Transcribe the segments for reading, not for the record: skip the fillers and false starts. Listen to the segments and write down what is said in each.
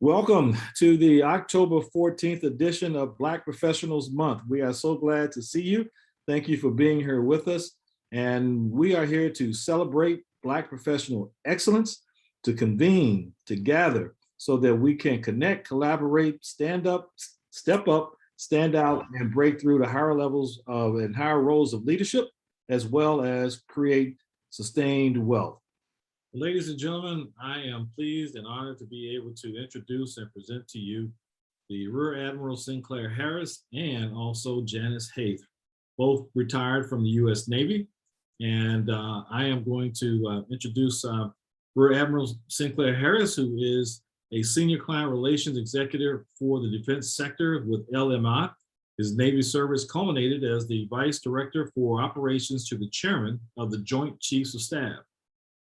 Welcome to the October 14th edition of Black Professionals Month. We are so glad to see you. Thank you for being here with us. And we are here to celebrate Black professional excellence, to convene, to gather, so that we can connect, collaborate, stand up, step up, stand out, and break through the higher levels of and higher roles of leadership, as well as create sustained wealth. Ladies and gentlemen, I am pleased and honored to be able to introduce and present to you the Rear Admiral Sinclair Harris and also Janice Haith, both retired from the U.S. Navy. And I am going to introduce Rear Admiral Sinclair Harris, who is a Senior Client Relations Executive for the defense sector with LMI. His Navy service culminated as the Vice Director for Operations to the Chairman of the Joint Chiefs of Staff.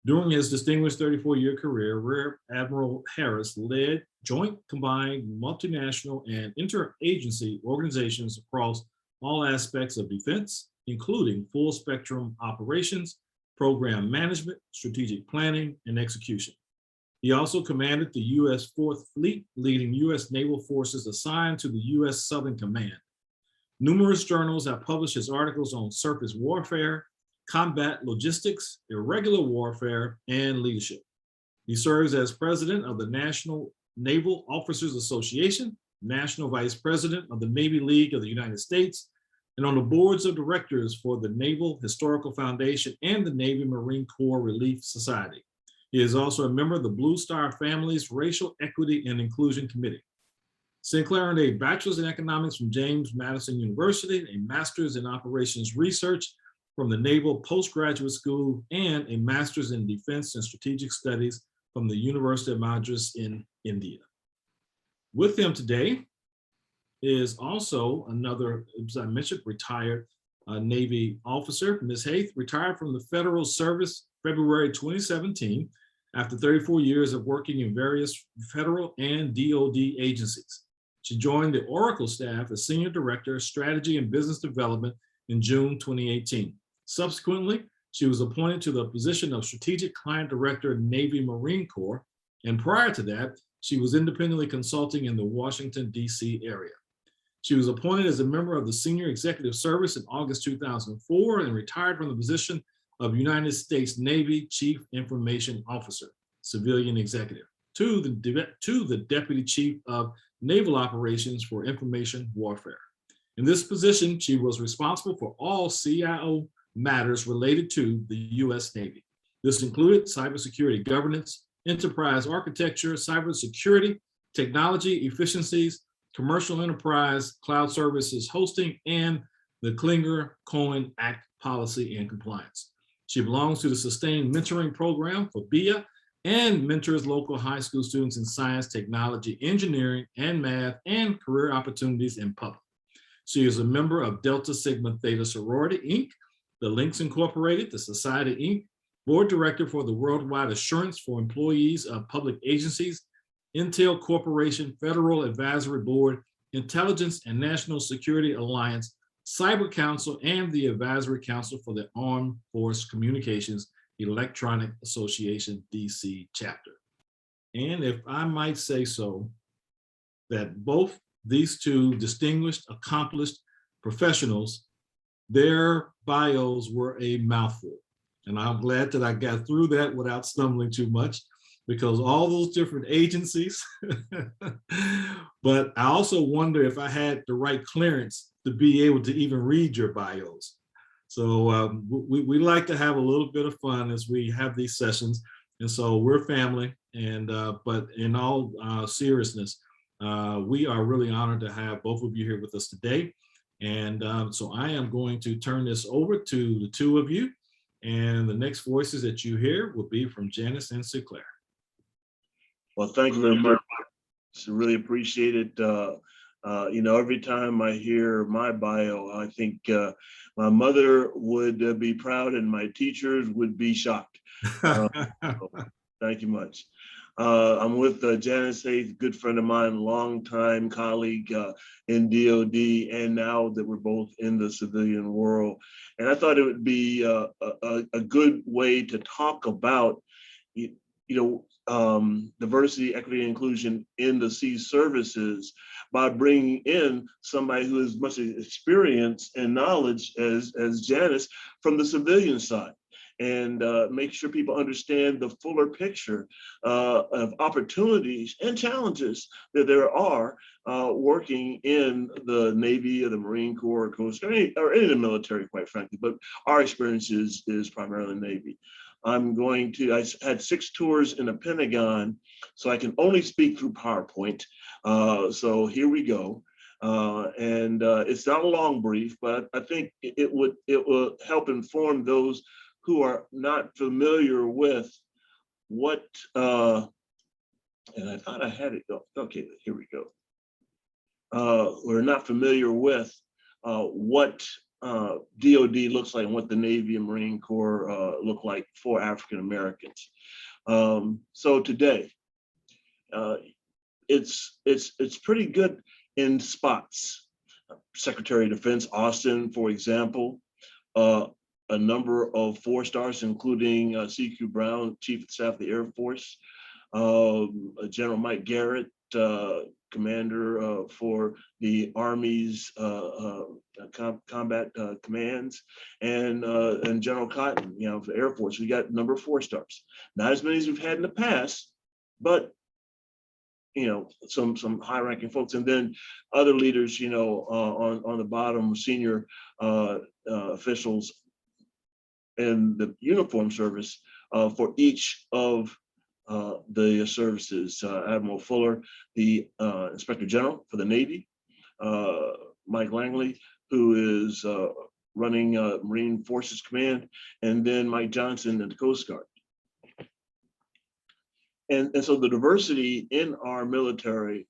During his distinguished 34-year career, Rear Admiral Harris led joint, combined, multinational, and interagency organizations across all aspects of defense, including full-spectrum operations, program management, strategic planning, and execution. He also commanded the U.S. Fourth Fleet, leading U.S. naval forces assigned to the U.S. Southern Command. Numerous journals have published his articles on surface warfare, combat logistics, irregular warfare, and leadership. He serves as president of the National Naval Officers Association, national vice president of the Navy League of the United States, and on the boards of directors for the Naval Historical Foundation and the Navy Marine Corps Relief Society. He is also a member of the Blue Star Family's Racial Equity and Inclusion Committee. Sinclair earned a bachelor's in economics from James Madison University, a master's in operations research from the Naval Postgraduate School, and a master's in defense and strategic studies from the University of Madras in India. With him today is also another, as I mentioned, retired Navy officer, Ms. Haith, retired from the Federal Service February 2017 after 34 years of working in various federal and DoD agencies. She joined the Oracle staff as Senior Director of Strategy and Business Development in June 2018. Subsequently, she was appointed to the position of Strategic Client Director, Navy Marine Corps, and prior to that, she was independently consulting in the Washington, D.C. area. She was appointed as a member of the Senior Executive Service in August 2004 and retired from the position of United States Navy Chief Information Officer, Civilian Executive, to the Deputy Chief of Naval Operations for Information Warfare. In this position, she was responsible for all CIO matters related to the U.S. Navy. This included cybersecurity governance, enterprise architecture, cybersecurity, technology efficiencies, commercial enterprise, cloud services hosting, and the Klinger-Cohen Act policy and compliance. She belongs to the Sustained Mentoring Program for BIA and mentors local high school students in science, technology, engineering, and math, and career opportunities in public. She is a member of Delta Sigma Theta Sorority, Inc., the Links Incorporated, the Society, Inc., Board Director for the Worldwide Assurance for Employees of Public Agencies, Intel Corporation, Federal Advisory Board, Intelligence and National Security Alliance, Cyber Council, and the Advisory Council for the Armed Force Communications Electronic Association, DC chapter. And if I might say so, that both these two distinguished, accomplished professionals, their bios were a mouthful. And I'm glad that I got through that without stumbling too much, because all those different agencies, but I also wonder if I had the right clearance to be able to even read your bios. So we like to have a little bit of fun as we have these sessions. And so we're family, and but in all seriousness, we are really honored to have both of you here with us today. And so I am going to turn this over to the two of you. And the next voices that you hear will be from Janice and Sinclair. Well, thank you very much. Really appreciate it. You know, every time I hear my bio, I think my mother would be proud and my teachers would be shocked. So thank you much. I'm with Janice Haith, good friend of mine, longtime colleague in DOD, and now that we're both in the civilian world. And I thought it would be a good way to talk about, you know, diversity, equity, and inclusion in the sea services by bringing in somebody who has much experience and knowledge as Janice from the civilian side, and make sure people understand the fuller picture of opportunities and challenges that there are working in the Navy or the Marine Corps or Coast Guard or any of the military, quite frankly, but our experience is primarily Navy. I had 6 tours in the Pentagon, so I can only speak through PowerPoint. So here we go. It's not a long brief, but I think it will help inform those who are not familiar with what, and I thought I had it, okay, here we go. We're not familiar with what DOD looks like and what the Navy and Marine Corps look like for African Americans. So today, it's pretty good in spots. Secretary of Defense Austin, for example, a number of 4-stars, including C.Q. Brown, Chief of Staff of the Air Force, General Mike Garrett, commander for the Army's combat commands, and General Cotton, for the Air Force. We got a number of 4-stars. Not as many as we've had in the past, but some high-ranking folks, and then other leaders, on the bottom, senior officials in the uniform service for each of the services. Admiral Fuller, the Inspector General for the Navy, Mike Langley, who is running Marine Forces Command, and then Mike Johnson in the Coast Guard. And so the diversity in our military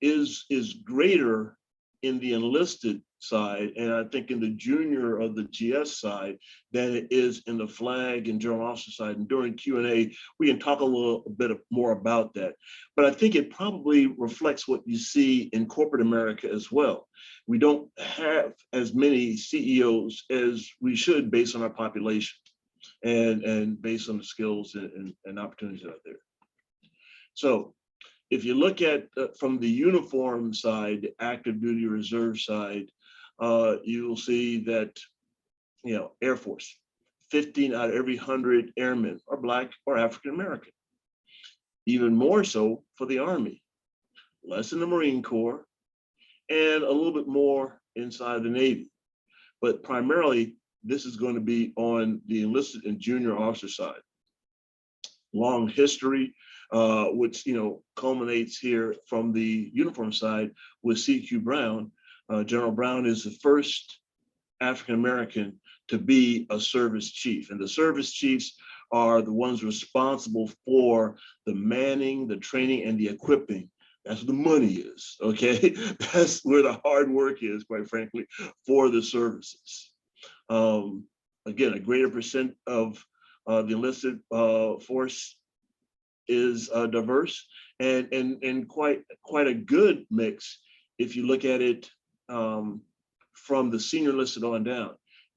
is greater in the enlisted side, and I think in the junior of the GS side, than it is in the flag and general officer side. And during Q&A, we can talk a little bit more about that. But I think it probably reflects what you see in corporate America as well. We don't have as many CEOs as we should based on our population and based on the skills and opportunities out there. So if you look at from the uniform side, active duty reserve side, you will see that, Air Force, 15 out of every 100 airmen are Black or African American. Even more so for the Army, less in the Marine Corps, and a little bit more inside the Navy. But primarily, this is going to be on the enlisted and junior officer side. Long history, which culminates here from the uniform side with C.Q. Brown. General Brown is the first African American to be a service chief, and the service chiefs are the ones responsible for the manning, the training, and the equipping. That's where the money is, okay? That's where the hard work is, quite frankly, for the services. Again, a greater percent of the enlisted force is diverse, and quite a good mix if you look at it from the senior enlisted on down.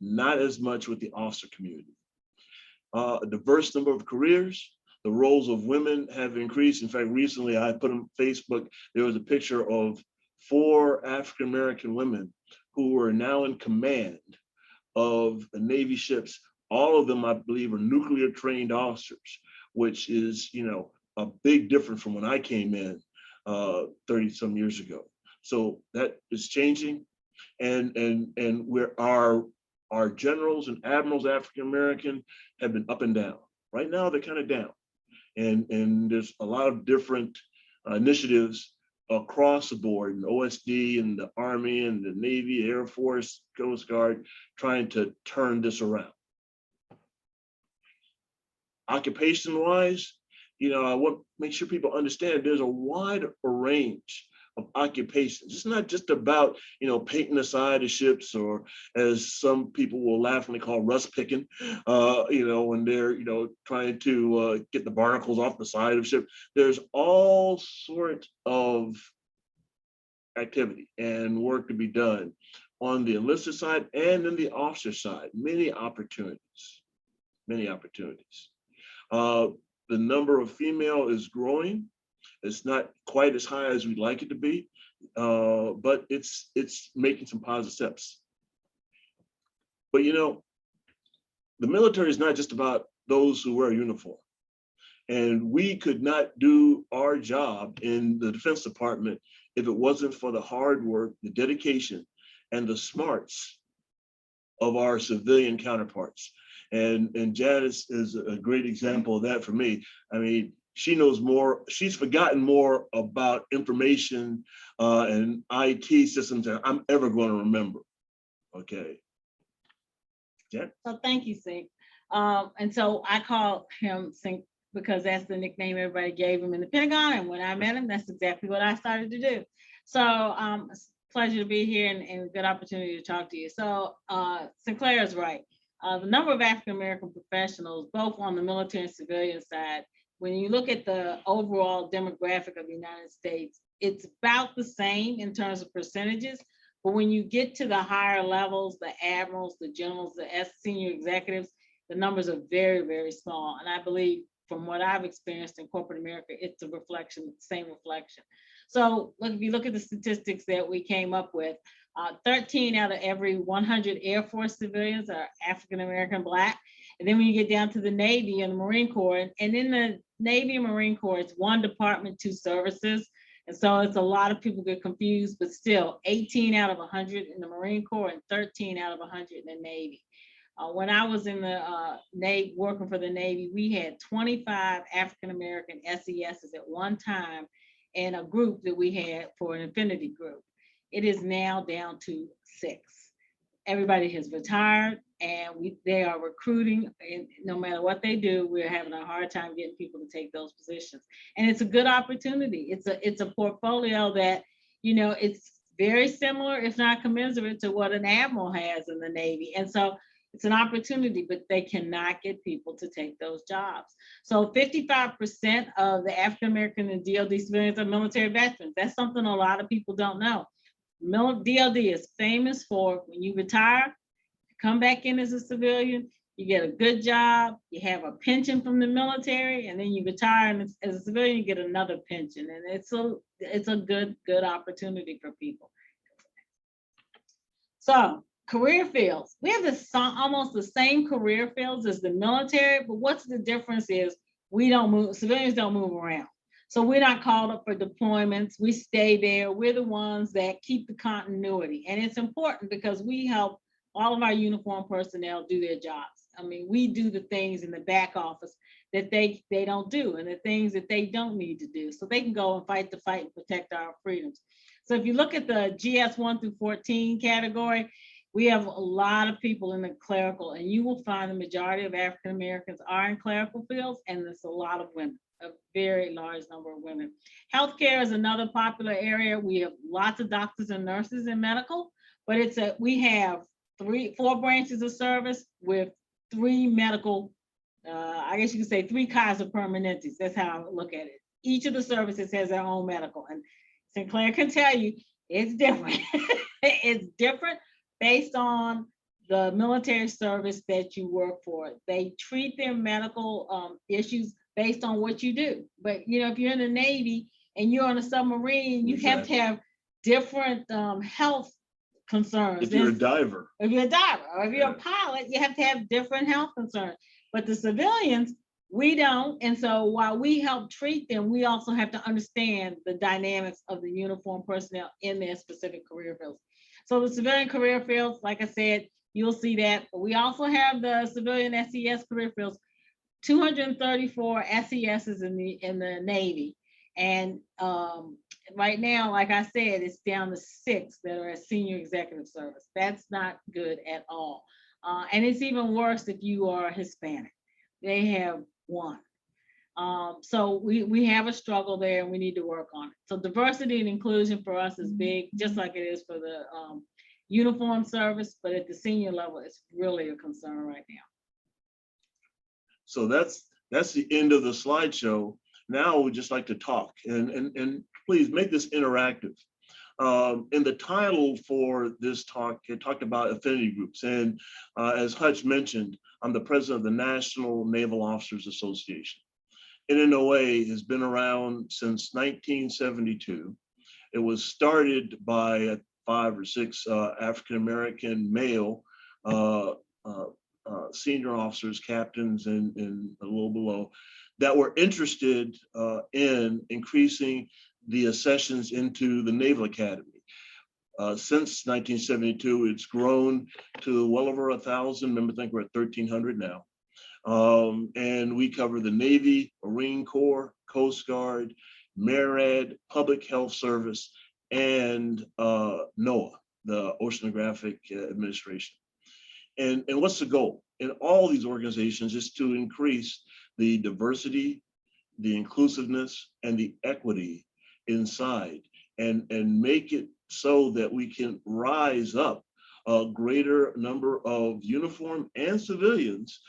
Not as much with the officer community. A diverse number of careers. The roles of women have increased. In fact, recently I put on Facebook, there was a picture of 4 African American women who are now in command of the Navy ships. All of them, I believe, are nuclear trained officers, which is, a big difference from when I came in 30 some years ago. So that is changing, and where our generals and admirals, African American, have been up and down. Right now, they're kind of down, and there's a lot of different initiatives across the board, in OSD and the Army and the Navy, Air Force, Coast Guard, trying to turn this around. Occupation-wise, I want to make sure people understand there's a wide range of occupations. It's not just about, painting the side of ships, or as some people will laughingly call rust picking, when they're, trying to get the barnacles off the side of ship. There's all sorts of activity and work to be done on the enlisted side and in the officer side. Many opportunities. The the number of female is growing. It's not quite as high as we'd like it to be, but it's making some positive steps. But you know, the military is not just about those who wear a uniform. And we could not do our job in the Defense Department if it wasn't for the hard work, the dedication, and the smarts of our civilian counterparts. And Janice is a great example of that for me. I mean, she knows more, she's forgotten more about information and IT systems than I'm ever going to remember. Okay. Jan? So thank you, Sink. And so I call him Sink because that's the nickname everybody gave him in the Pentagon. And when I met him, that's exactly what I started to do. So it's a pleasure to be here and a good opportunity to talk to you. So Sinclair is right. The number of African-American professionals, both on the military and civilian side, when you look at the overall demographic of the United States, it's about the same in terms of percentages. But when you get to the higher levels, the admirals, the generals, the senior executives, the numbers are very, very small. And I believe from what I've experienced in corporate America, it's a reflection, same reflection. So look, if you look at the statistics that we came up with, 13 out of every 100 Air Force civilians are African-American Black. And then when you get down to the Navy and the Marine Corps, and in the Navy and Marine Corps, it's one department, two services. And so it's a lot of people get confused, but still 18 out of 100 in the Marine Corps and 13 out of 100 in the Navy. When I was in the Navy, working for the Navy, we had 25 African-American SESs at one time in a group that we had for an affinity group. It is now down to 6. Everybody has retired and they are recruiting, and no matter what they do, we're having a hard time getting people to take those positions. And it's a good opportunity. It's a portfolio that, you know, it's very similar, if not commensurate to what an admiral has in the Navy. And so it's an opportunity, but they cannot get people to take those jobs. So 55% of the African-American and DoD civilians are military veterans. That's something a lot of people don't know. DoD is famous for when you retire, come back in as a civilian, you get a good job, you have a pension from the military, and then you retire and as a civilian, you get another pension. And it's a good opportunity for people. So career fields, we have almost the same career fields as the military, but what's the difference is we don't move, civilians don't move around. So we're not called up for deployments. We stay there. We're the ones that keep the continuity. And it's important because we help all of our uniformed personnel do their jobs. I mean, we do the things in the back office that they don't do and the things that they don't need to do. So they can go and fight the fight and protect our freedoms. So if you look at the GS 1 through 14 category, we have a lot of people in the clerical, and you will find the majority of African Americans are in clerical fields, and there's a lot of women. A very large number of women. Healthcare is another popular area. We have lots of doctors and nurses in medical, but we have 4 branches of service with 3 medical, I guess you could say 3 Kaiser Permanentes. That's how I look at it. Each of the services has their own medical, and Sinclair can tell you it's different. It's different based on the military service that you work for. They treat their medical issues based on what you do. But you know, if you're in the Navy and you're on a submarine, you have to have different health concerns. If you're a diver. If you're a diver, or if you're a pilot, you have to have different health concerns. But the civilians, we don't. And so while we help treat them, we also have to understand the dynamics of the uniformed personnel in their specific career fields. So the civilian career fields, like I said, you'll see that. But we also have the civilian SES career fields. 234 SESs in the Navy, and right now, like I said, it's down to 6 that are at senior executive service. That's not good at all, and it's even worse if you are Hispanic. They have 1. So we have a struggle there, and we need to work on it. So diversity and inclusion for us is big, just like it is for the uniform service, but at the senior level, it's really a concern right now. So that's the end of the slideshow. Now we'd just like to talk, and please make this interactive. In the title for this talk, it talked about affinity groups, and as Hutch mentioned, I'm the president of the National Naval Officers Association. NNOA has been around since 1972. It was started by 5 or 6 African-American male senior officers, captains, and a little below, that were interested in increasing the accessions into the Naval Academy. Since 1972, it's grown to well over 1,000. Remember, I think we're at 1,300 now. And we cover the Navy, Marine Corps, Coast Guard, MARAD, Public Health Service, and NOAA, the Oceanographic Administration. And what's the goal? In all these organizations is to increase the diversity, the inclusiveness, and the equity inside, and make it so that we can rise up a greater number of uniformed and civilians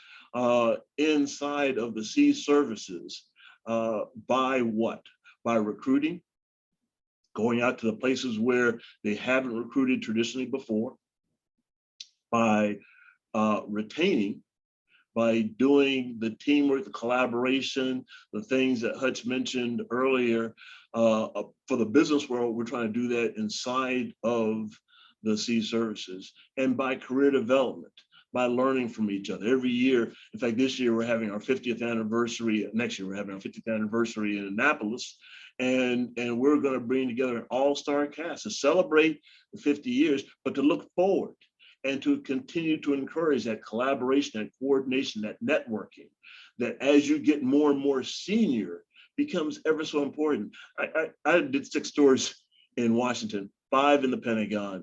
inside of the sea services by what? By recruiting, going out to the places where they haven't recruited traditionally before, by retaining, by doing the teamwork, the collaboration, the things that Hutch mentioned earlier. For the business world, we're trying to do that inside of the sea services, and by career development, by learning from each other. Every year, in fact, this year we're having our 50th anniversary, next year we're having our 50th anniversary in Annapolis, and we're gonna bring together an all-star cast to celebrate the 50 years, but to look forward and to continue to encourage that collaboration, that coordination, that networking, that as you get more and more senior becomes ever so important. I did 6 tours in Washington, 5 in the Pentagon,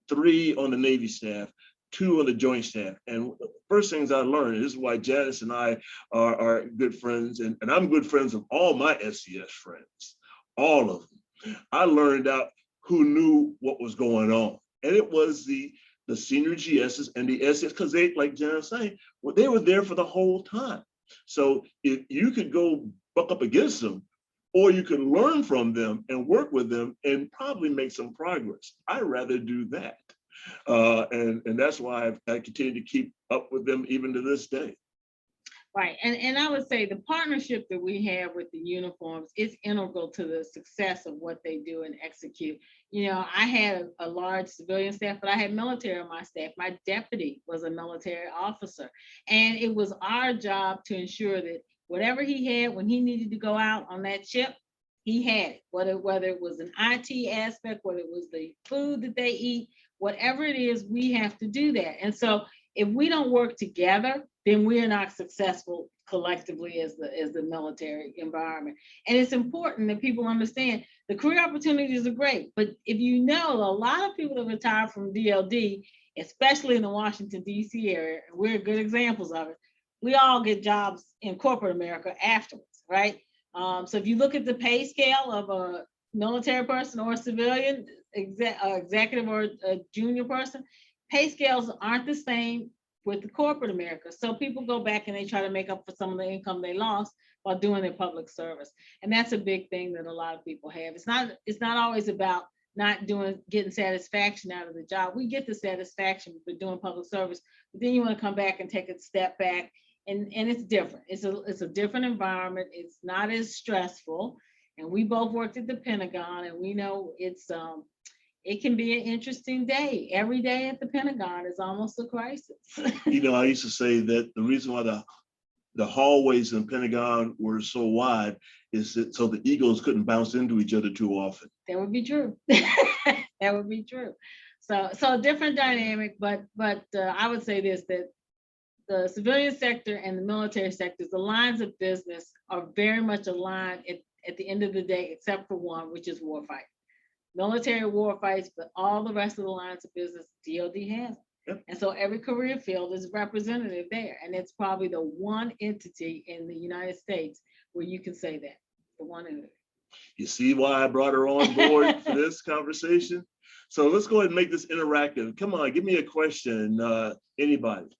3 on the Navy staff, 2 on the Joint Staff. And the first things I learned, this is why Janice and I are good friends, and I'm good friends of all my SCS friends, all of them. I learned out who knew what was going on. And it was the senior GSs and the SCS, because they, like Janice was saying, well, they were there for the whole time. So if you could go buck up against them, or you can learn from them and work with them and probably make some progress. I'd rather do that. And that's why I continue to keep up with them even to this day. Right, and I would say the partnership that we have with the uniforms is integral to the success of what they do and execute. You know, I had a large civilian staff, but I had military on my staff. My deputy was a military officer, and it was our job to ensure that whatever he had when he needed to go out on that ship, he had it. Whether it was an IT aspect, whether it was the food that they eat, whatever it is, we have to do that. And so if we don't work together, then we're not successful collectively as the military environment. And it's important that people understand the career opportunities are great, but if you know, a lot of people that retire from DLD, especially in the Washington, DC area, we're good examples of it, we all get jobs in corporate America afterwards, right? So if you look at the pay scale of a military person or a civilian, executive or a junior person, pay scales aren't the same with the corporate America. So people go back and they try to make up for some of the income they lost while doing their public service. And that's a big thing that a lot of people have. It's not always about not getting satisfaction out of the job. We get the satisfaction for doing public service, but then you want to come back and take a step back, and it's different. It's a different environment. It's not as stressful. And we both worked at the Pentagon, and we know it can be an interesting day. Every day at the Pentagon is almost a crisis. You know, I used to say that the reason why the hallways in the Pentagon were so wide is that so the eagles couldn't bounce into each other too often. That would be true. That would be true. So a different dynamic, but I would say this, that the civilian sector and the military sectors, the lines of business are very much aligned at the end of the day, except for one, which is warfighting. Military war fights, but all the rest of the lines of business, DOD has. Yep. And so every career field is representative there. And it's probably the one entity in the United States where you can say that, the one entity. You see why I brought her on board for this conversation? So let's go ahead and make this interactive. Come on, give me a question, anybody.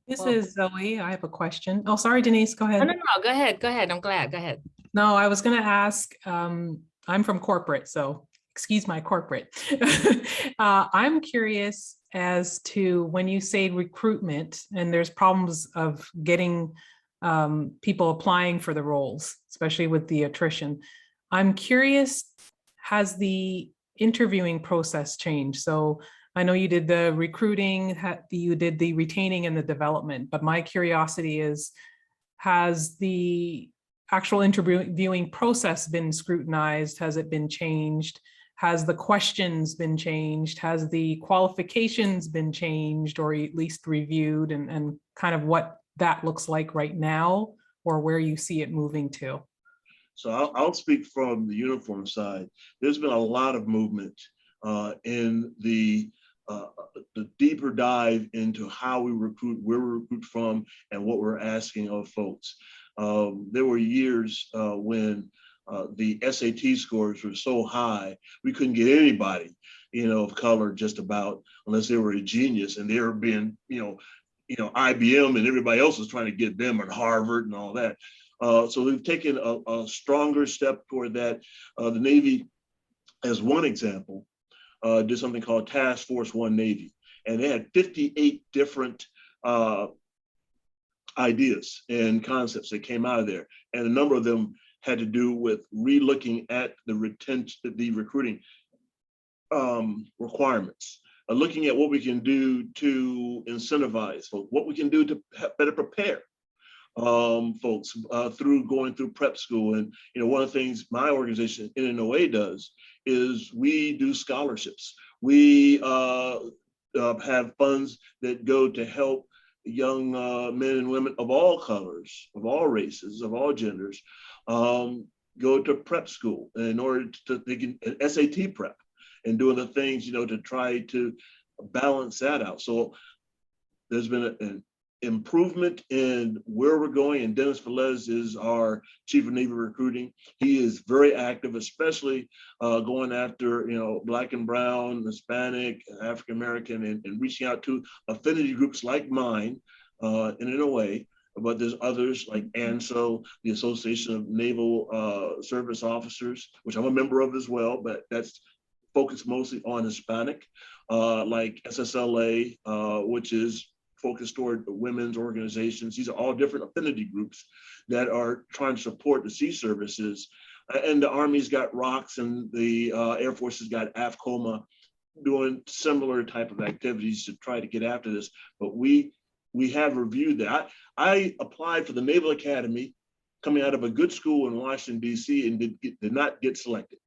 This is Zoe. I have a question. Oh, sorry, Denise, go ahead. No, go ahead. I'm glad, go ahead. No, I was gonna ask, I'm from corporate, so excuse my corporate. I'm curious as to when you say recruitment and there's problems of getting people applying for the roles, especially with the attrition. I'm curious, has the interviewing process changed? So I know you did the recruiting, you did the retaining and the development, but my curiosity is, has the actual interviewing process been scrutinized? Has it been changed? Has the questions been changed? Has the qualifications been changed or at least reviewed, and kind of what that looks like right now, or where you see it moving to? So I'll speak from the uniform side. There's been a lot of movement in the deeper dive into how we recruit, where we recruit from, and what we're asking of folks. There were years when the SAT scores were so high, we couldn't get anybody, of color just about, unless they were a genius, and they were being, IBM and everybody else was trying to get them at Harvard and all that. So we've taken a stronger step toward that. The Navy, as one example, did something called Task Force One Navy, and they had 58 different ideas and concepts that came out of there, and a number of them had to do with re-looking at the recruiting requirements, looking at what we can do to incentivize folks, what we can do to better prepare folks going through prep school. And one of the things my organization NNOA does is we do scholarships. We have funds that go to help young men and women of all colors, of all races, of all genders, go to prep school in order to they can SAT prep and doing the things to try to balance that out. So there's been an improvement in where we're going, and Dennis Velez is our Chief of Navy Recruiting. He is very active, especially going after Black and Brown, Hispanic, African American, and reaching out to affinity groups like mine in a way. But there's others like ANSO, the Association of Naval Service Officers, which I'm a member of as well, but that's focused mostly on Hispanic, like SSLA, which is focused toward women's organizations. These are all different affinity groups that are trying to support the sea services. And the Army's got ROCKS, and the Air Force has got AFCOMA doing similar type of activities to try to get after this. But we have reviewed that. I applied for the Naval Academy coming out of a good school in Washington, D.C., and did not get selected.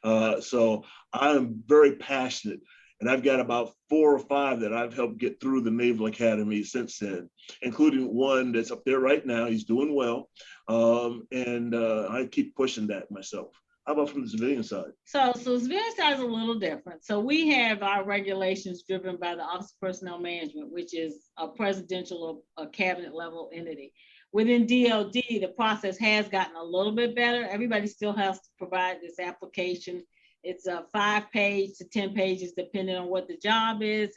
So I'm very passionate, and I've got about 4 or 5 that I've helped get through the Naval Academy since then, including one that's up there right now. He's doing well, and I keep pushing that myself. How about from the civilian side? So the civilian side is a little different. So we have our regulations driven by the Office of Personnel Management, which is a presidential or a cabinet level entity. Within DOD, the process has gotten a little bit better. Everybody still has to provide this application. It's a 5-page to 10 pages, depending on what the job is.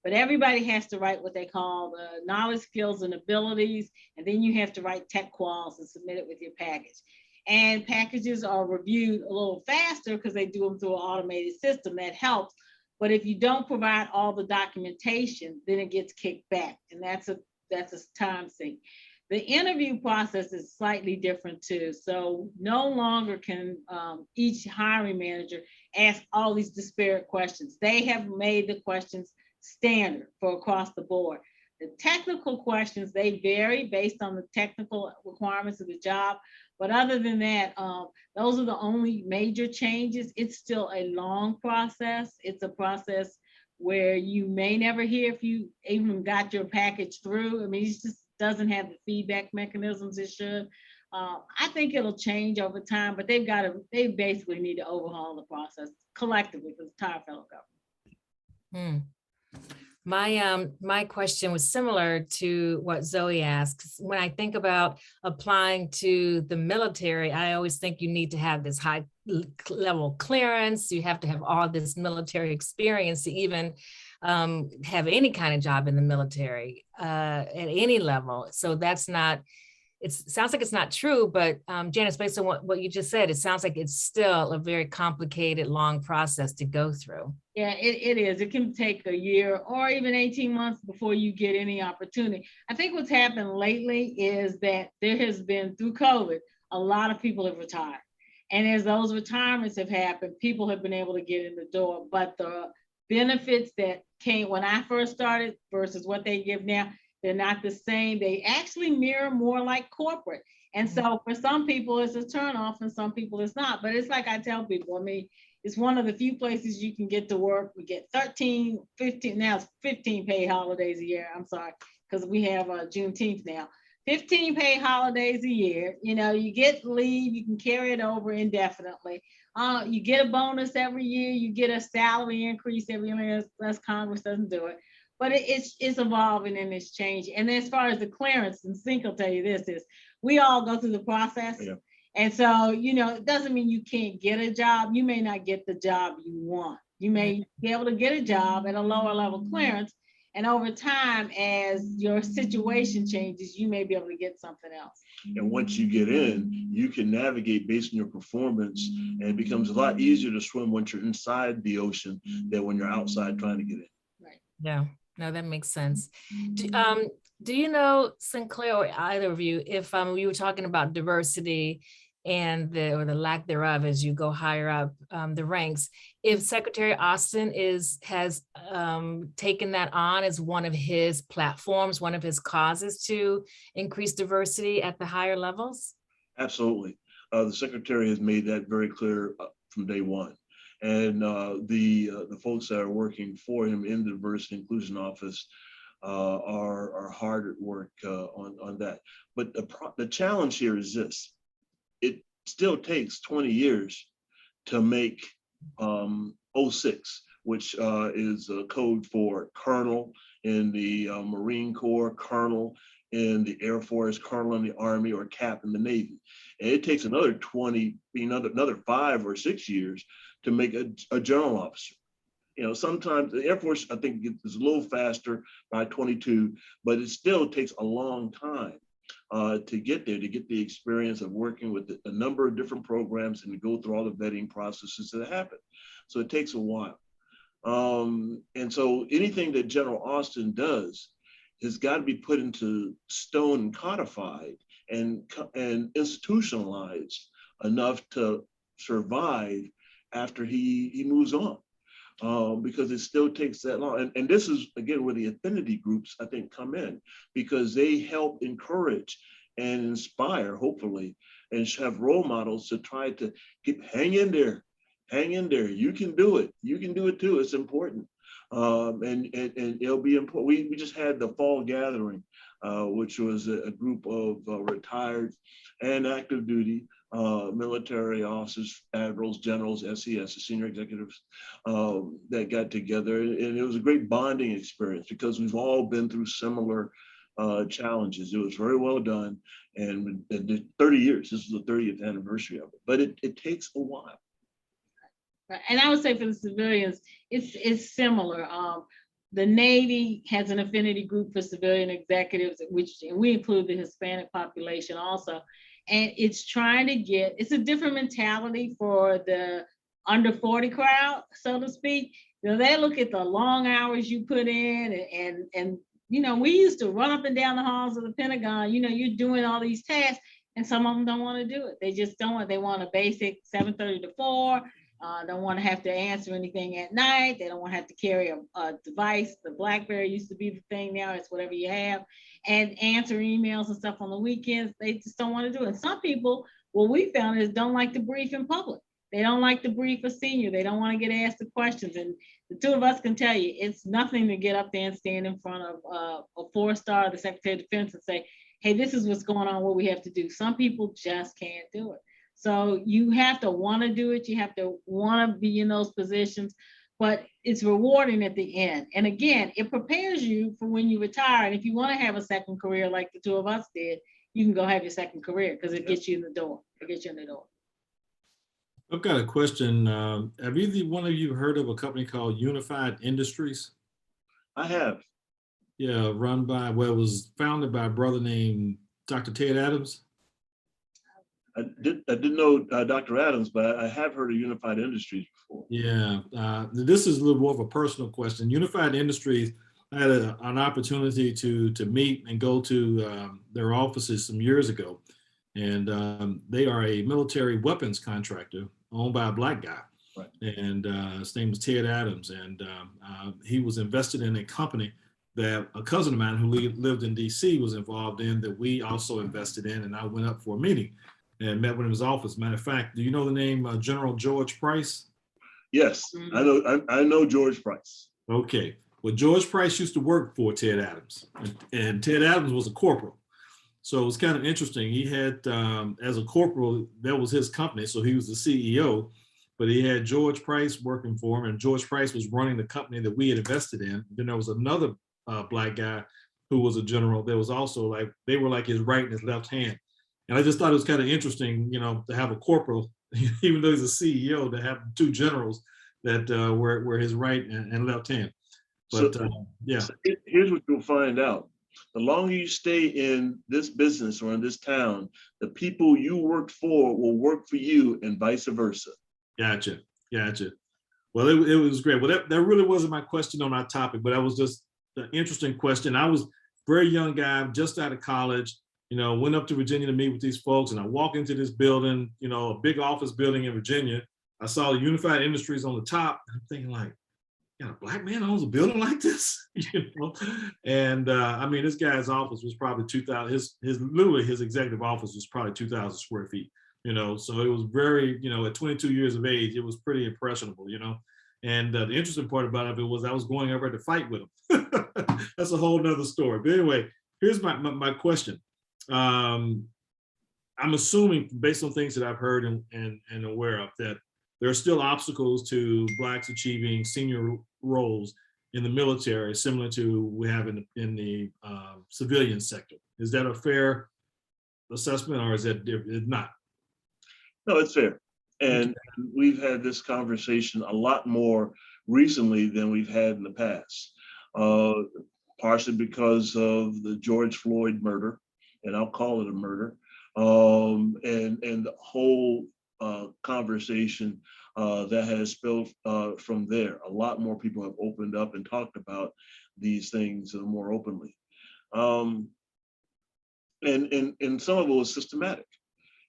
But everybody has to write what they call the knowledge, skills, and abilities. And then you have to write tech quals and submit it with your package. And packages are reviewed a little faster because they do them through an automated system. That helps. But if you don't provide all the documentation, then it gets kicked back. And that's a time sink. The interview process is slightly different too. So no longer can each hiring manager ask all these disparate questions. They have made the questions standard for across the board. The technical questions, they vary based on the technical requirements of the job. But other than that, those are the only major changes. It's still a long process. It's a process where you may never hear if you even got your package through. I mean, it's just doesn't have the feedback mechanisms it should. I think it'll change over time, but they basically need to overhaul the process collectively for the entire federal government. My question was similar to what Zoe asked. When I think about applying to the military, I always think you need to have this high level clearance. You have to have all this military experience to even have any kind of job in the military at any level. So that's not it sounds like it's not true, but Janice, based on what you just said, it sounds like it's still a very complicated, long process to go through. Yeah, it is. It can take a year or even 18 months before you get any opportunity. I think what's happened lately is that there has been, through COVID, a lot of people have retired. And as those retirements have happened, people have been able to get in the door. But the benefits that came when I first started versus what they give now, they're not the same. They actually mirror more like corporate. And so for some people, it's a turnoff and some people it's not. But it's like I tell people, I mean, it's one of the few places you can get to work. We get 13, 15, now it's 15 paid holidays a year. I'm sorry, because we have Juneteenth now. 15 paid holidays a year. You know, you get leave, you can carry it over indefinitely. You get a bonus every year. You get a salary increase every year, unless Congress doesn't do it. But it's evolving and it's changing. And as far as the clearance, and Zink will tell you this, is we all go through the process. Yeah. And so, you know, it doesn't mean you can't get a job. You may not get the job you want. You may be able to get a job at a lower level clearance. And over time, as your situation changes, you may be able to get something else. And once you get in, you can navigate based on your performance, and it becomes a lot easier to swim once you're inside the ocean than when you're outside trying to get in. Right. Yeah, no, that makes sense. Do you know, Sinclair, or either of you, if we were talking about diversity and the lack thereof as you go higher up the ranks, if Secretary Austin has taken that on as one of his platforms, one of his causes to increase diversity at the higher levels? Absolutely. The Secretary has made that very clear from day one. And the folks that are working for him in the Diversity Inclusion Office are hard at work on that. But the challenge here is this: it still takes 20 years to make 06, which is a code for colonel in the Marine Corps, colonel in the Air Force, colonel in the Army, or cap in the Navy. And it takes another 5 or 6 years to make a general officer. You know, sometimes the Air Force, I think, is a little faster by 22, but it still takes a long time to get there, to get the experience of working with a number of different programs and to go through all the vetting processes that happen. So it takes a while. And so anything that General Austin does has got to be put into stone and codified and institutionalized enough to survive after he moves on. Because it still takes that long. And this is, again, where the affinity groups, I think, come in, because they help encourage and inspire, hopefully, and have role models to try to hang in there. You can do it. You can do it too. It's important. And it'll be important. We just had the fall gathering, which was a group of retired and active duty military officers, admirals, generals, SES, senior executives that got together. And it was a great bonding experience because we've all been through similar challenges. It was very well done. And 30 years, this is the 30th anniversary of it, but it takes a while. And I would say for the civilians, it's similar. The Navy has an affinity group for civilian executives, and we include the Hispanic population also. And it's trying to it's a different mentality for the under 40 crowd, so to speak. You know, they look at the long hours you put in and you know, we used to run up and down the halls of the Pentagon, you know, you're doing all these tasks and some of them don't want to do it. They just don't want, they want a basic 7:30 to 4, don't want to have to answer anything at night. They don't want to have to carry a device. The BlackBerry used to be the thing, now it's whatever you have. And answer emails and stuff on the weekends. They just don't want to do it. And some people, what we found is don't like to brief in public. They don't like to brief a senior. They don't want to get asked the questions. And the two of us can tell you, it's nothing to get up there and stand in front of a 4-star, the Secretary of Defense, and say, hey, this is what's going on, what we have to do. Some people just can't do it. So you have to want to do it. You have to want to be in those positions, but it's rewarding at the end. And again, it prepares you for when you retire. And if you want to have a second career like the two of us did, you can go have your second career because it gets you in the door. It gets you in the door. I've got a question. Have either one of you heard of a company called Unified Industries? I have. Yeah, it was founded by a brother named Dr. Ted Adams? I didn't know Dr. Adams, but I have heard of Unified Industries before. Yeah, this is a little more of a personal question. Unified Industries, I had an opportunity to meet and go to their offices some years ago. And they are a military weapons contractor owned by a Black guy. Right. And his name was Ted Adams. And he was invested in a company that a cousin of mine who lived in DC was involved in, that we also invested in. And I went up for a meeting and met with him in his office. Matter of fact, do you know the name General George Price? Yes, I know George Price. Okay. Well, George Price used to work for Ted Adams, and Ted Adams was a corporal. So it was kind of interesting. He had, as a corporal, that was his company, so he was the CEO, but he had George Price working for him, and George Price was running the company that we had invested in. Then there was another Black guy who was a general that was also like, they were like his right and his left hand. And I just thought it was kind of interesting, to have a corporal, even though he's a CEO, to have two generals that were his right and left hand. But yeah. So here's what you'll find out. The longer you stay in this business or in this town, the people you worked for will work for you and vice versa. Gotcha. Well, it was great. Well, that really wasn't my question on our topic, but that was just an interesting question. I was a very young guy, just out of college, went up to Virginia to meet with these folks, and I walk into this building, a big office building in Virginia. I saw the Unified Industries on the top. I'm thinking like, a Black man owns a building like this, And I mean, this guy's office was probably 2,000. His executive office was probably 2,000 square feet. So it was very, at 22 years of age, it was pretty impressionable. And the interesting part about it was I was going over to fight with him. That's a whole nother story. But anyway, here's my question. I'm assuming, based on things that I've heard and aware of, that there are still obstacles to Blacks achieving senior roles in the military, similar to we have in the civilian sector. Is that a fair assessment, or is it not? No, it's fair. And we've had this conversation a lot more recently than we've had in the past, partially because of the George Floyd murder, and I'll call it a murder, and the whole conversation that has spilled from there. A lot more people have opened up and talked about these things more openly. And some of it was systematic.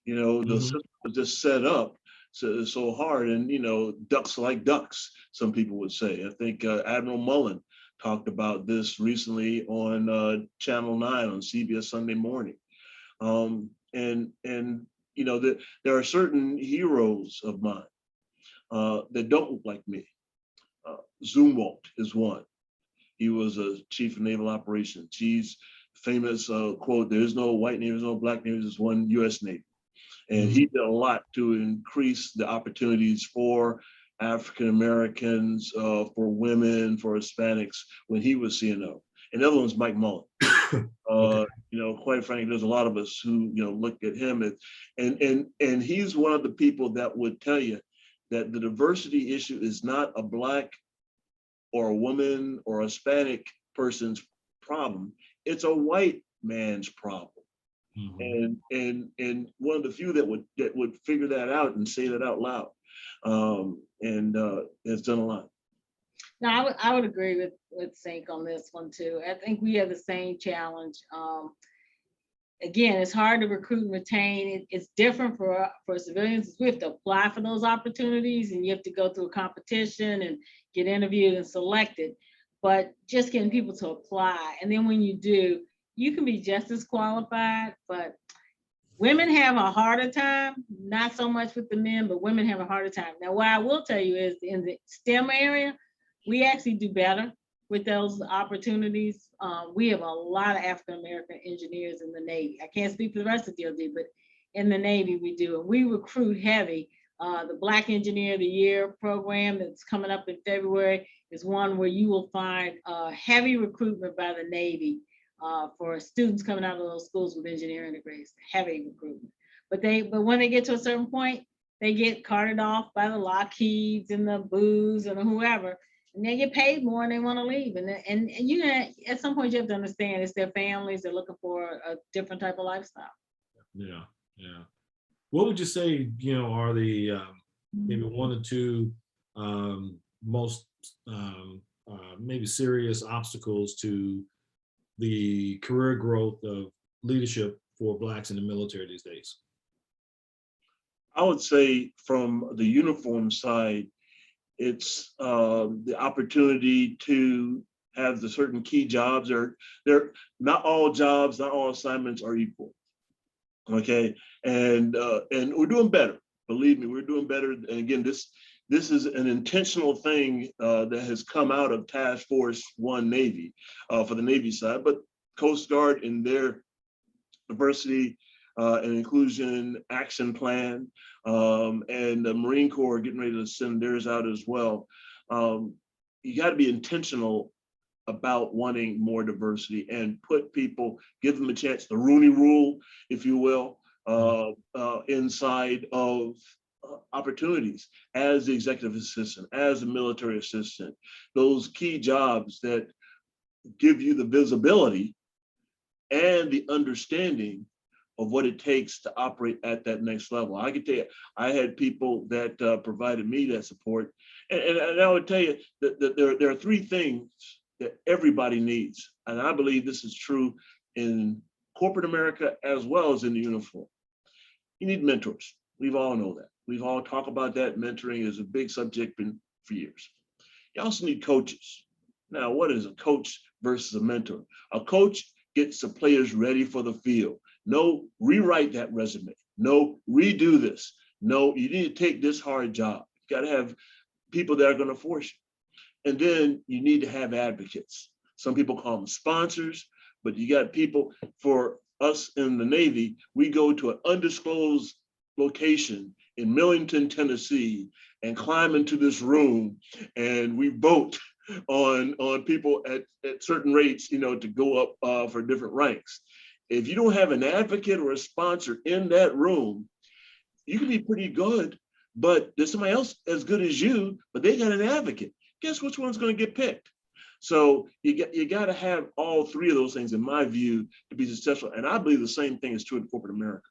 The system was just set up so hard, and ducks like ducks, some people would say. I think Admiral Mullen talked about this recently on Channel 9 on CBS Sunday Morning. There are certain heroes of mine that don't look like me. Zumwalt is one. He was a chief of naval operations. He's famous quote, "There's no white Navy, there's no Black Navy, there's one US Navy." And he did a lot to increase the opportunities for African Americans, for women, for Hispanics when he was CNO. And the other one's Mike Mullen. Okay. Quite frankly, there's a lot of us who look at him and he's one of the people that would tell you that the diversity issue is not a Black or a woman or a Hispanic person's problem. It's a white man's problem. And one of the few that would figure that out and say that out loud, and has done a lot. No, I would agree with Sink on this one too. I think we have the same challenge. Again, it's hard to recruit and retain. It's different for civilians. We have to apply for those opportunities, and you have to go through a competition and get interviewed and selected. But just getting people to apply, and then when you do, you can be just as qualified. But women have a harder time, not so much with the men, but women have a harder time. Now, what I will tell you is in the STEM area, we actually do better with those opportunities. We have a lot of African-American engineers in the Navy. I can't speak for the rest of the DoD, but in the Navy we do. And we recruit heavy. The Black Engineer of the Year program that's coming up in February is one where you will find heavy recruitment by the Navy for students coming out of those schools with engineering degrees, heavy recruitment. But when they get to a certain point, they get carted off by the Lockheeds and the Boos and whoever, and they get paid more and they want to leave. And you know, at some point you have to understand it's their families, they're looking for a different type of lifestyle. Yeah, yeah. What would you say, are the maybe one or two most maybe serious obstacles to the career growth of leadership for Blacks in the military these days? I would say from the uniform side, it's the opportunity to have the certain key jobs. They're not all jobs, not all assignments are equal. Okay, and we're doing better. Believe me, we're doing better. And again, this is an intentional thing that has come out of Task Force 1 Navy for the Navy side, but Coast Guard in their diversity and inclusion action plan, and the Marine Corps getting ready to send theirs out as well. You got to be intentional about wanting more diversity and put people, give them a chance, the Rooney Rule, if you will, inside of opportunities as the executive assistant, as a military assistant, those key jobs that give you the visibility and the understanding of what it takes to operate at that next level. I can tell you, I had people that provided me that support. And I would tell you that there are three things that everybody needs. And I believe this is true in corporate America as well as in the uniform. You need mentors. We've all know that. We've all talked about that. Mentoring is a big subject for years. You also need coaches. Now, what is a coach versus a mentor? A coach gets the players ready for the field. No, rewrite that resume. No, redo this. No, you need to take this hard job. You got to have people that are going to force you. And then you need to have advocates. Some people call them sponsors, but you got people. For us in the Navy, we go to an undisclosed location in Millington, Tennessee, and climb into this room, and we vote on people at certain rates, to go up for different ranks. If you don't have an advocate or a sponsor in that room, you can be pretty good, but there's somebody else as good as you, but they got an advocate. Guess which one's going to get picked? So you got to have all three of those things, in my view, to be successful. And I believe the same thing is true in corporate America.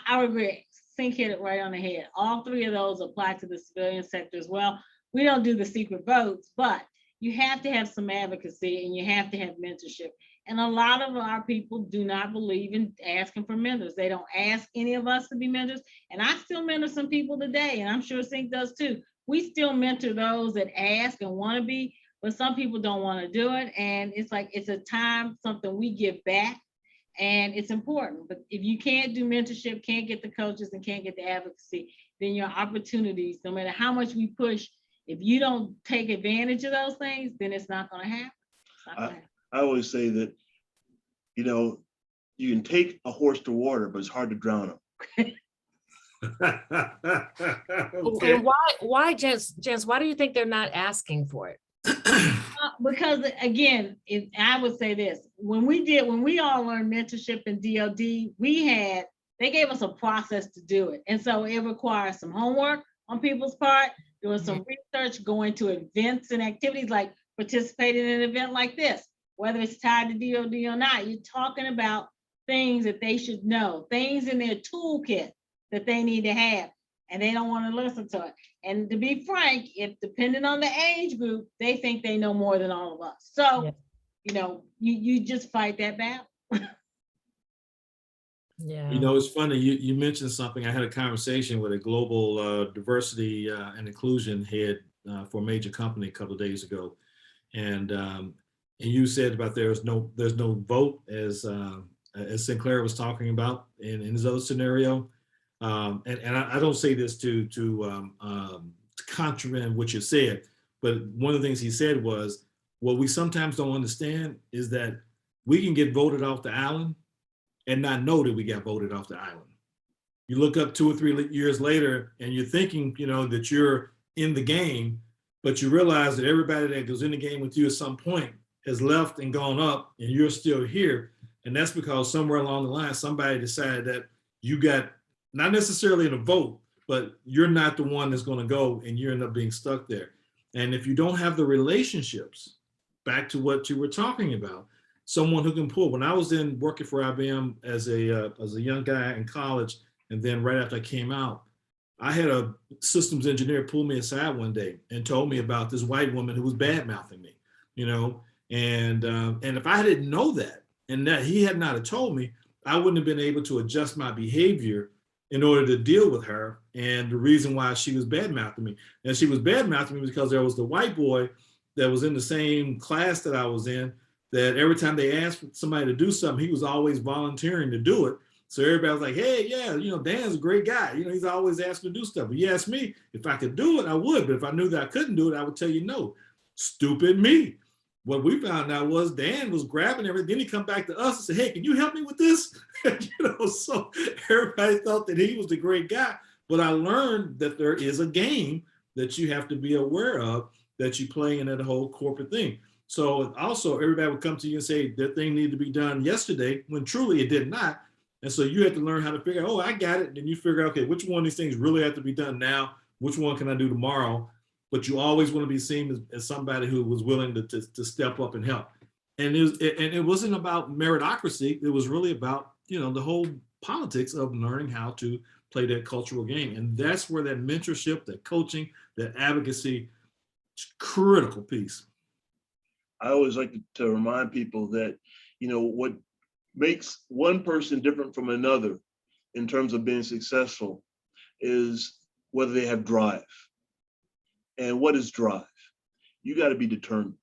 I would agree. Sink hit it right on the head. All three of those apply to the civilian sector as well. We don't do the secret votes, but you have to have some advocacy and you have to have mentorship. And a lot of our people do not believe in asking for mentors. They don't ask any of us to be mentors. And I still mentor some people today, and I'm sure Sink does too. We still mentor those that ask and want to be, but some people don't want to do it. And it's like, it's a time, something we give back, and it's important. But if you can't do mentorship, can't get the coaches and can't get the advocacy, then your opportunities, no matter how much we push, if you don't take advantage of those things, then it's not going to happen. I always say that, you can take a horse to water, but it's hard to drown him. Okay. And why, gents, why do you think they're not asking for it? Because again, I would say this, when we all learned mentorship in DOD, they gave us a process to do it. And so it requires some homework on people's part. There was some research, going to events and activities, like participating in an event like this, whether it's tied to DOD or not. You're talking about things that they should know, things in their toolkit that they need to have, and they don't want to listen to it. And to be frank, if depending on the age group, they think they know more than all of us. So, you just fight that battle. Yeah. It's funny, you mentioned something. I had a conversation with a global diversity and inclusion head for a major company a couple of days ago. And you said about there's no vote, as Sinclair was talking about in his other scenario. And I don't say this to contravene what you said, but one of the things he said was, what we sometimes don't understand is that we can get voted off the island and not know that we got voted off the island. You look up 2 or 3 years later and you're thinking, that you're in the game, but you realize that everybody that goes in the game with you at some point has left and gone up, and you're still here. And that's because somewhere along the line, somebody decided that you got, not necessarily in a vote, but you're not the one that's going to go, and you end up being stuck there. And if you don't have the relationships, back to what you were talking about, someone who can pull. When I was in working for IBM as a young guy in college, and then right after I came out, I had a systems engineer pull me aside one day and told me about this white woman who was bad mouthing me, you know, and if I didn't know that, and that he had not have told me, I wouldn't have been able to adjust my behavior in order to deal with her. And the reason why she was bad mouthing me, and she was bad mouthing me because there was the white boy that was in the same class that I was in, that every time they asked somebody to do something, he was always volunteering to do it. So everybody was like, hey, yeah, you know, Dan's a great guy. You know, he's always asking to do stuff. But he asked me if I could do it, I would. But if I knew that I couldn't do it, I would tell you no. Stupid me. What we found out was Dan was grabbing everything. Then he come back to us and said, hey, can you help me with this? You know, so everybody thought that he was the great guy. But I learned that there is a game that you have to be aware of that you play in that whole corporate thing. So also everybody would come to you and say that thing needed to be done yesterday when truly it did not. And so you had to learn how to figure out, oh, I got it. And then you figure out, okay, which one of these things really have to be done now? Which one can I do tomorrow? But you always want to be seen as somebody who was willing to step up and help. And it wasn't about meritocracy. It was really about, you know, the whole politics of learning how to play that cultural game. And that's where that mentorship, that coaching, that advocacy, critical piece. I always like to remind people that, you know, what makes one person different from another in terms of being successful is whether they have drive. And what is drive? You got to be determined,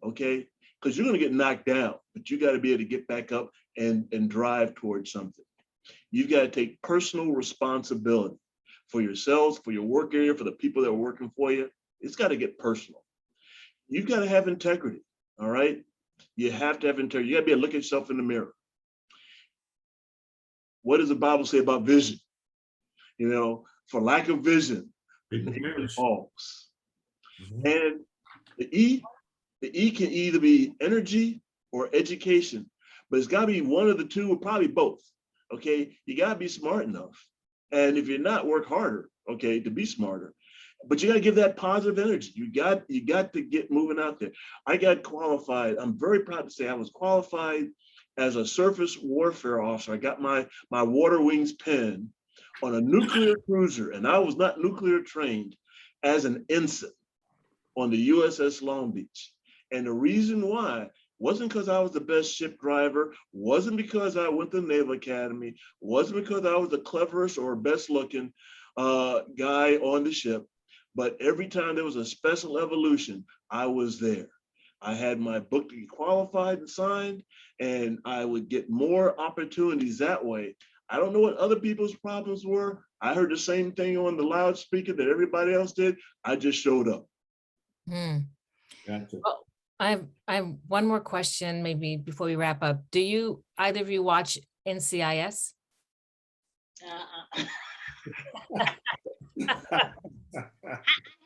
okay? Because you're going to get knocked down, but you got to be able to get back up and drive towards something. You've got to take personal responsibility for yourselves, for your work area, for the people that are working for you. It's got to get personal. You've got to have integrity, all right? You have to have integrity. You got to be able to look at yourself in the mirror. What does the Bible say about vision? You know, for lack of vision, it falls. And the E can either be energy or education, but it's got to be one of the two, or probably both. Okay, you got to be smart enough, and if you're not, work harder. Okay, to be smarter, but you got to give that positive energy. You got to get moving out there. I got qualified. I'm very proud to say I was qualified as a surface warfare officer. I got my water wings pin on a nuclear cruiser, and I was not nuclear trained, as an ensign on the USS Long Beach. And the reason why wasn't because I was the best ship driver, wasn't because I went to the Naval Academy, wasn't because I was the cleverest or best looking guy on the ship, but every time there was a special evolution, I was there. I had my book to get qualified and signed, and I would get more opportunities that way. I don't know what other people's problems were. I heard the same thing on the loudspeaker that everybody else did. I just showed up. Gotcha. Well, I have one more question, maybe before we wrap up. Do you, either of you, watch NCIS? I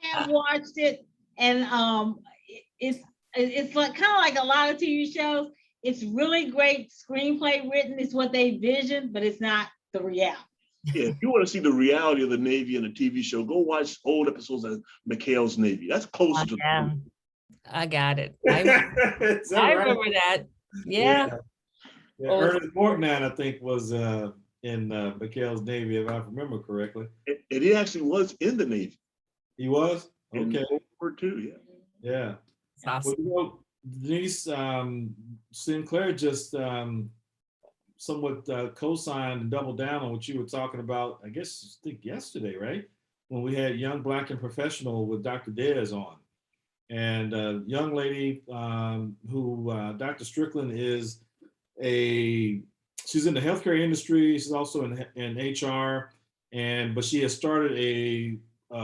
have watched it, and it's like kind of like a lot of TV shows. It's really great screenplay written. It's what they vision, but it's not the reality. Yeah, if you want to see the reality of the Navy in a TV show, go watch old episodes of McHale's Navy. That's closer to the movie. I got it. I remember that. Yeah. Yeah. Ernest Borgnine, I think, was in McHale's Navy, if I remember correctly. And he actually was in the Navy. He was? Okay. In World War II, yeah. Yeah. Awesome. Well, you know, Denise Sinclair just somewhat co-signed and doubled down on what you were talking about, I think yesterday, right? When we had Young Black and Professional with Dr. Dez on. And a young lady who Dr. Strickland is she's in the healthcare industry. She's also in HR, but she has started a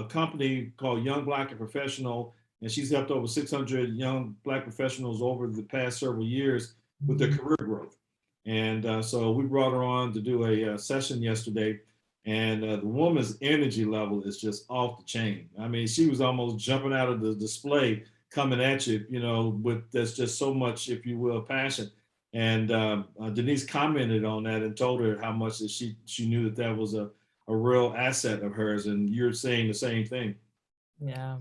company called Young Black and Professional, and she's helped over 600 young Black professionals over the past several years with their career growth. And so we brought her on to do a session yesterday, and the woman's energy level is just off the chain. I mean, she was almost jumping out of the display coming at you, you know, there's just so much, if you will, passion. And Denise commented on that and told her how much that she knew that was a real asset of hers. And you're saying the same thing. Yeah.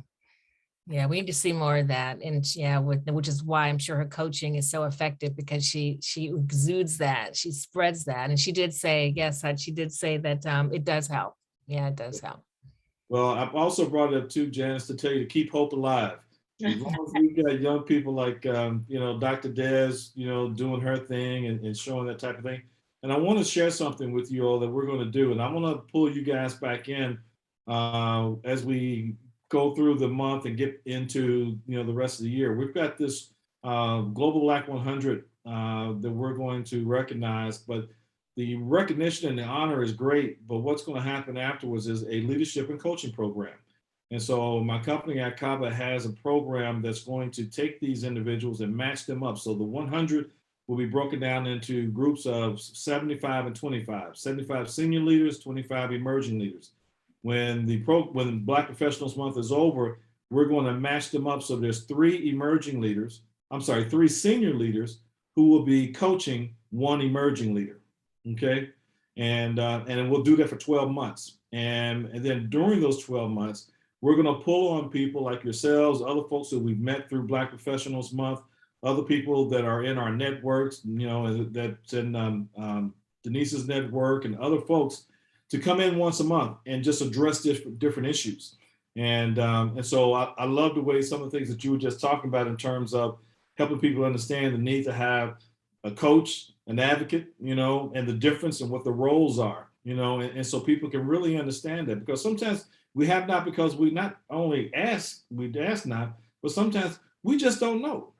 Yeah, we need to see more of that. And yeah, which is why I'm sure her coaching is so effective, because she exudes that, she spreads that. And she did say, yes, she did say that it does help. Yeah, it does help. Well, I've also brought it up too, Janice, to tell you to keep hope alive. As long as we've got young people like, Dr. Des, doing her thing and showing that type of thing. And I want to share something with you all that we're going to do. And I want to pull you guys back in as we go through the month and get into, the rest of the year. We've got this Global Black 100 that we're going to recognize, but the recognition and the honor is great, but what's going to happen afterwards is a leadership and coaching program. And so my company, ICABA, has a program that's going to take these individuals and match them up. So the 100 will be broken down into groups of 75 and 25, 75 senior leaders, 25 emerging leaders. When Black Professionals Month is over, we're going to match them up. So there's three senior leaders who will be coaching one emerging leader. Okay. And we'll do that for 12 months. And then during those 12 months, we're going to pull on people like yourselves, other folks that we've met through Black Professionals Month, other people that are in our networks, that's in Denise's network and other folks, to come in once a month and just address different issues. And so I love the way some of the things that you were just talking about in terms of helping people understand the need to have a coach, an advocate, and the difference in what the roles are, and so people can really understand that, because sometimes we have not, because we not only ask not, but sometimes we just don't know,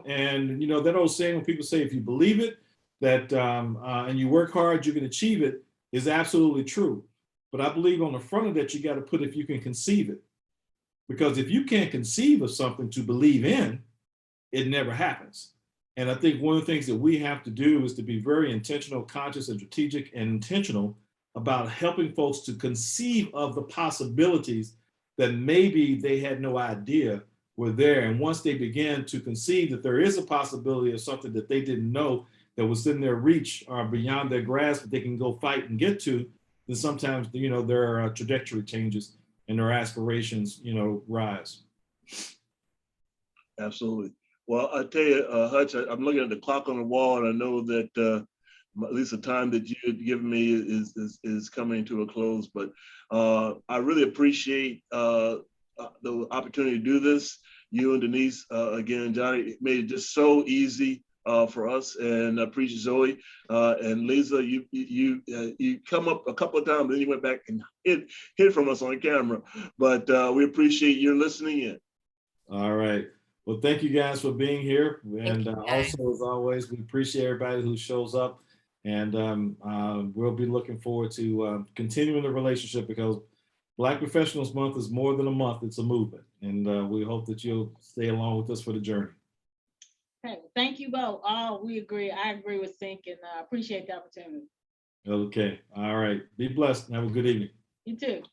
and that old saying when people say, if you believe it, that and you work hard, you can achieve it, is absolutely true. But I believe on the front of that, you got to put, if you can conceive it, because if you can't conceive of something to believe in, it never happens. And I think one of the things that we have to do is to be very intentional, conscious, and strategic, and intentional about helping folks to conceive of the possibilities that maybe they had no idea were there. And once they begin to conceive that there is a possibility of something that they didn't know that was in their reach or beyond their grasp that they can go fight and get to, then sometimes, their trajectory changes and their aspirations, rise. Absolutely. Well, I tell you, Hutch, I'm looking at the clock on the wall, and I know that at least the time that you had given me is coming to a close. But I really appreciate the opportunity to do this. You and Denise, again, Johnny, made it just so easy for us, and I appreciate Zoe and Lisa. You come up a couple of times, and then you went back and hid from us on camera. But we appreciate your listening in. All right. Well, thank you guys for being here. And also, as always, we appreciate everybody who shows up. And we'll be looking forward to continuing the relationship, because Black Professionals Month is more than a month, it's a movement. And we hope that you'll stay along with us for the journey. Okay, thank you both. We agree. I agree with Sink, and I appreciate the opportunity. Okay. All right. Be blessed and have a good evening. You too.